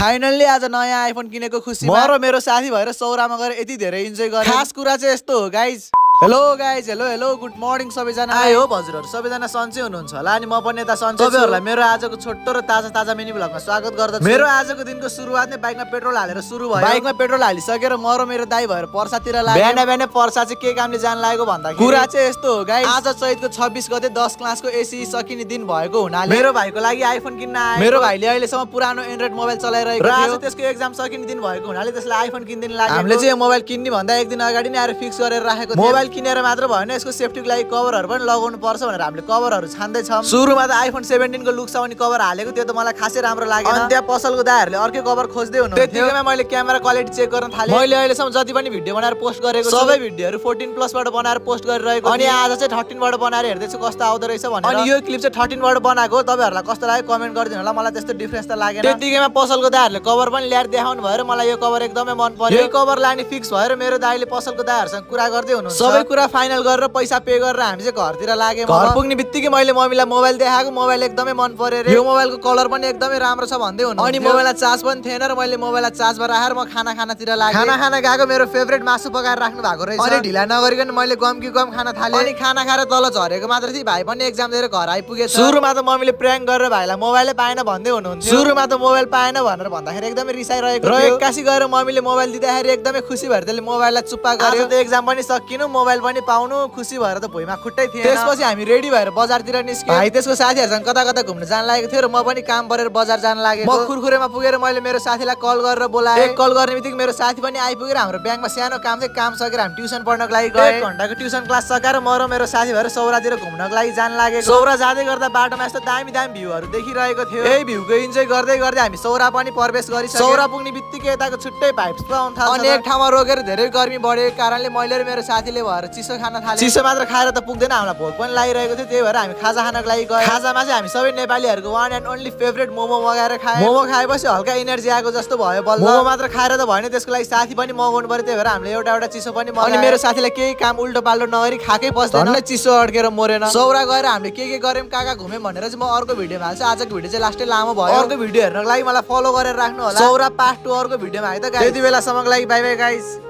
Finally आज नयाँ iPhone किनेको खुसीमा म र मेरो साथी भएर सौरामा गएर यति धेरै इन्जोय गरे। खास कुरा चाहिँ यस्तो हो guys. Hello guys, hello good morning सबैजना। आयो हजुरहरु सबैजना सन्चै हुनुहुन्छ होला अनि म पनि यता सन्चै छु। तपाईहरुलाई मेरो आजको छोटो र ताजा मिनी भ्लगमा स्वागत गर्दछु। मेरो आजको दिनको सुरुवात नै बाइकमा पेट्रोल हालेर सुरु भयो। बाइकमा पेट्रोल हालिसकेर म र मेरो दाइ भएर पर्सातिर लाग्यो। बिहान पर्सा चाहिँ के कामले जान लागेको भन्दाखेरि कुरा चाहिँ यस्तो हो गाइज, आज चैतको 26 गते 10 क्लासको एसी सकिने दिन भएको हुनाले मेरो भाइको लागि आइफोन किन्न आए। मेरो भाइले अहिलेसम्म पुरानो एन्ड्रोइड मोबाइल चलाइरहेको थियो र आज त्यसको एक्जाम सकिने दिन भएको हुनाले त्यसलाई आइफोन किन्दिन लाग्यो। हामीले चाहिँ यो मोबाइल किन्ने भन्दा एक दिन अगाडि नै आएर फिक्स गरेर राखेको थियो। मोबाइल किनेर मात्र भएन, यसको सेफ्टीको लागि कभरहरु पनि लगाउनु पर्छ भनेर हामीले कभरहरु छान्दै छौं। सुरुमा त आइफोन 17 को लुक्स आउने कभर हालेको त्यो त मलाई खासै राम्रो लागेन। अनि त्यहाँ पसलको दाइहरुले अर्कै कभर खोज्दै हुनुहुन्थ्यो। त्यतिबेला मैले क्यामेरा क्वालिटी चेक गर्न थाले। मैले अहिलेसम्म जति पनि भिडियो बनाएर पोस्ट गरेको सबै भिडियोहरु 14+ बाट बनाएर पोस्ट गरिरहेको। अनि आज चाहिँ 13 बाट बनाएर हेर्दैछु कस्तो आउँदो रहेछ भनेर। अनि यो क्लिप चाहिँ 13 बाट बनाएको हो। तपाईहरुलाई कस्तो लाग्यो कमेन्ट गरिदिनु होला। मलाई त्यस्तो डिफरेन्स त लागेन। त्यतिबेला पसलको दाइहरुले कभर पनि ल्याएर देखाउनु भयो र मलाई यो कभर एकदमै मन पर्यो। यो कभर लाने फिक्स भएर मेरो दाइले पसलको दाइहरुसँग कुरा गर्दै हुनुहुन्छ। सबै कुरा फाइनल गरेर पैसा पे गरेर हामी चाहिँ घरतिर लाग्यौं। घर पुग्ने बित्तिकै मैले मम्मीलाई मोबाइल देखाएको। मोबाइल एकदमै मन पर्यो रे। यो मोबाइलको कलर पनि एकदमै राम्रो छ भन्दै हुनुहुन्छ। अनि मोबाइलमा चार्ज पनि थिएन र मैले मोबाइललाई चार्जमा राखेर म खानातिर लाग्यो। खाना गएको मेरो फेभरेट मासु पकाएर राख्नु भएको रहेछ। अनि ढिला नगरिकन मैले गम खाना थाले। अनि खाना खाएर तल झरेको मात्र थिए। भाइ पनि एक्जाम दिएर घर आइपुगेछ। सुरुमा त मम्मीले प्र्याङ्क गरेर भाइलाई मोबाइलै पाएन भन्दै हुनुहुन्थ्यो। सुरुमा त मोबाइल पाएन भनेर भन्दाखेरि एकदमै रिसाइरहेको थियो। एक्कासी गएर मम्मीले मोबाइल दिँदाखेरि एकदमै खुसी भएर त्यसले मोबाइललाई चुप्पा गर्यो। त एक्जाम पनि सकिनु, मोबाइल पनि पाउनु, खुसी भएर त भुइँमा खुट्टै थिएन। त्यसपछि हामी रेडी भएर बजारतिर निस्क्यौं। भाइ त्यसको साथीहरुसँग कता घुम्न जान लागेको थियो र म पनि काम परेर बजार जान लागेको। म खुरखुरेमा पुगेर मैले मेरो साथीलाई कल गरेर बोलाए। कल गर्ने बित्तिकै मेरो साथी पनि आइपुगेर हाम्रो ब्याङ्कमा सानो काम थियो। काम सकेर हामी ट्युसन पढ्नको लागि गए। 1 घण्टाको ट्युसन क्लास सकेर म र मेरो साथी भएर सौरातिर घुम्नको लागि जान लागेको। सौरा जाँदै गर्दा बाटोमा यस्तो दामी भ्यूहरु देखिरहेको थियो। यही भ्यूको इन्जोय गर्दै हामी सौरा पनि प्रवेश गरिसक्यौं। सौरा पुग्ने बित्तिकै यताको छुट्टै भाइब्स पाउन थाल्छ। अनि एक ठाउँमा रोकेर धेरै गर्मी बढेको कारणले मैले र मेरो साथीले भएर चिसो खान थाल्यौं। चिसो मात्र खाएर त पुग्दैन, हामीलाई भोक पनि लागिरहेको थियो। त्यही भएर हामी खाजा खानको लागि गए। खाजामा चाहिँ हामी सबै नेपालीहरुको one and only favourite momo मगाएर खायौं। मोमो खाएपछि हल्का एनर्जी आएको जस्तो भयो बल्ल। मोमो मात्र खाएर त भएन, त्यसको लागि साथी पनि मगाउनु पर्यो। त्यही भएर हामीले एउटा चिसो पनि मगायौं। अनि मेरो साथीले केही काम उल्टो पाल्टो नगरी खाकै पस्दैन, चिसो अड्केर मरेन। सौरा गएर हामीले के गर्यौं, कहाँ घुम्यौं भनेर चाहिँ म अर्को भिडियोमा हाल्छु। आजको भिडियो चाहिँ लास्टै लामो भयो। अर्को भिडियो हेर्नको लागि मलाई फलो गरेर राख्नु होला। सौरा पार्ट 2 अर्को भिडियोमा है त गाइस। त्यति बेलासम्मको लागि बाइ बाइ गाइस।